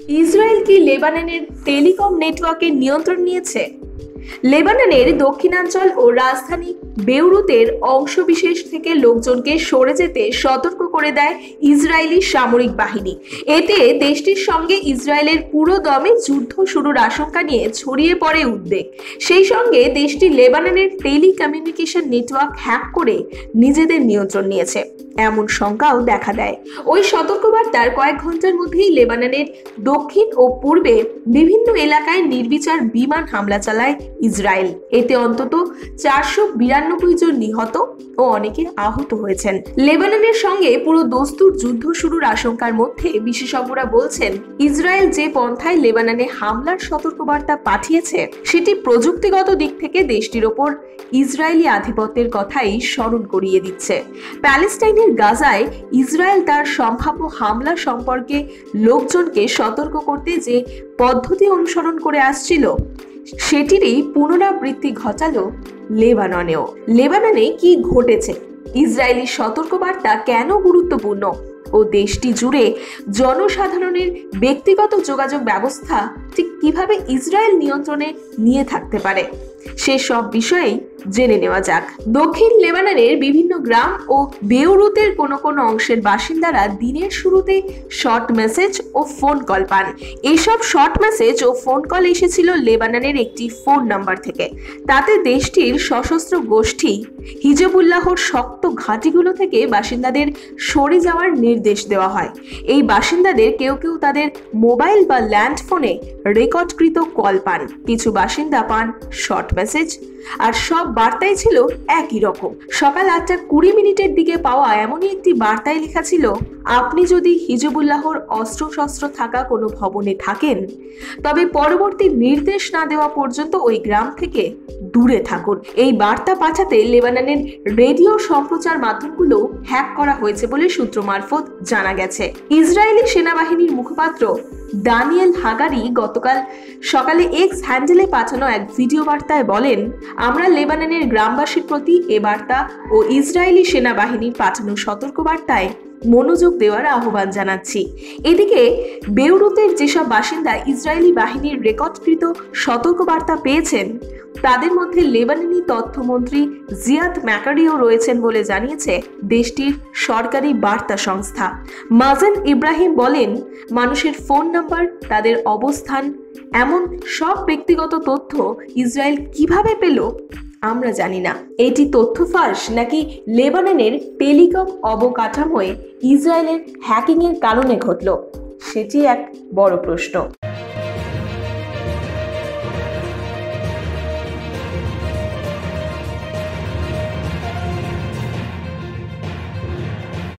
Israel কি লেবাননের telecom নেটওয়ার্কের নিয়ন্ত্রণ নিয়েছে? লেবাননের দক্ষিণাঞ্চল ও রাজধানী বেইরুতের অংশবিশেষ থেকে লোকজনকে সরে যেতে সতর্ক করে দেয় ইসরায়েলি সামরিক বাহিনী। এতে দেশটির সঙ্গে ইসরায়েলের পুরো দমে যুদ্ধ শুরুর আশঙ্কা নিয়ে ছড়িয়ে পড়ে উদ্বেগ। সেই সঙ্গে দেশটি লেবাননের টেলিকমিউনিকেশন নেটওয়ার্ক হ্যাক করে নিজেদের নিয়ন্ত্রণ নিয়েছে এমন শঙ্কাও দেখা দেয়। ওই সতর্কবার্তার কয়েক ঘন্টার মধ্যেই লেবাননের দক্ষিণ ও পূর্বে বিভিন্ন এলাকায় নির্বিচার বিমান হামলা চালায় ইসরায়েল। এতে অন্তত 492 জন নিহত ও অনেকে আহত হয়েছেন। লেবাননের সঙ্গে পুরো দস্তুর যুদ্ধ শুরুর আশঙ্কার মধ্যে বিশেষজ্ঞরা বলছেন, ইসরায়েল যে পন্থায় লেবাননে হামলার সতর্কবার্তা পাঠিয়েছে সেটি প্রযুক্তিগত দিক থেকে দেশটির ওপর ইসরায়েলি আধিপত্যের কথাই স্মরণ করিয়ে দিচ্ছে। প্যালেস্টাইনের গাজায় ইসরায়েল তার সম্ভাব্য হামলা সম্পর্কে লোকজনকে সতর্ক করতে যে পদ্ধতি অনুসরণ করে আসছিল সেটিরই পুনরাবৃত্তি ঘটালো লেবাননেও। লেবাননে কি ঘটেছে, ইসরায়েলি সতর্কবার্তা কেন গুরুত্বপূর্ণ ও দেশটি জুড়ে জনসাধারণের ব্যক্তিগত যোগাযোগ ব্যবস্থা ঠিক কিভাবে ইসরায়েল নিয়ন্ত্রণে নিয়ে থাকতে পারে, সে সব বিষয়েই জেনে নেওয়া যাক। দক্ষিণ লেবাননের বিভিন্ন গ্রাম ও বেইরুতের কোনো কোনো অংশের বাসিন্দারা দিনের শুরুতে শর্ট মেসেজ ও ফোন কল পান। এইসব শর্ট মেসেজ ও ফোন কল এসেছিল লেবাননের একটি ফোন নাম্বার থেকে। তাতে দেশটির সশস্ত্র গোষ্ঠী হিজবুল্লাহর শক্ত ঘাঁটিগুলো থেকে বাসিন্দাদের সরে যাওয়ার নির্দেশ দেওয়া হয়। এই বাসিন্দাদের কেউ কেউ তাদের মোবাইল বা ল্যান্ড ফোনে রেকর্ডকৃত কল পান, কিছু বাসিন্দা পান শর্ট মেসেজ, আর সব বার্তাই ছিল একই রকম। সকাল 8:20 দিকে পাওয়া এমনই একটি বার্তায় লেখা ছিল, আপনি যদি হিজবুল্লাহর অস্ত্রশস্ত্র থাকা কোনো ভবনে থাকেন তবে পরবর্তী নির্দেশ না দেওয়া পর্যন্ত ওই গ্রাম থেকে দূরে থাকুন। এই বার্তা পাঠাতে লেবাননের রেডিও সম্প্রচার মাধ্যমগুলো হ্যাক করা হয়েছে বলে সূত্র মারফত জানা গেছে। ইসরায়েলি সেনাবাহিনীর মুখপাত্র দানিয়েল হাগারি গতকাল সকালে এক্স হ্যান্ডেলে পাঠানো এক ভিডিও বার্তায় বলেন, আমরা লেবাননের গ্রামবাসীর প্রতি এ বার্তা ও ইসরায়েলি সেনাবাহিনীর পাঠানো সতর্কবার্তায় মনোযোগ দেওয়ার আহ্বান জানাচ্ছি। এদিকে বেইরুতের যেসব বাসিন্দা ইসরায়েলি বাহিনীর রেকর্ডকৃত সতর্কবার্তা পেয়েছেন তাদের মধ্যে লেবাননি তথ্যমন্ত্রী জিয়াদ ম্যাকারিও রয়েছেন বলে জানিয়েছে দেশটির সরকারি বার্তা সংস্থা। মাজান ইব্রাহিম বলেন, মানুষের ফোন নাম্বার, তাদের অবস্থান, এমন সব ব্যক্তিগত তথ্য ইসরায়েল কিভাবে পেল আমরা জানি না। এটি তথ্য ফাঁস নাকি লেবাননের টেলিকম অবকাঠামোয় ইসরায়েলের হ্যাকিংয়ের কারণে ঘটল, সেটি এক বড় প্রশ্ন।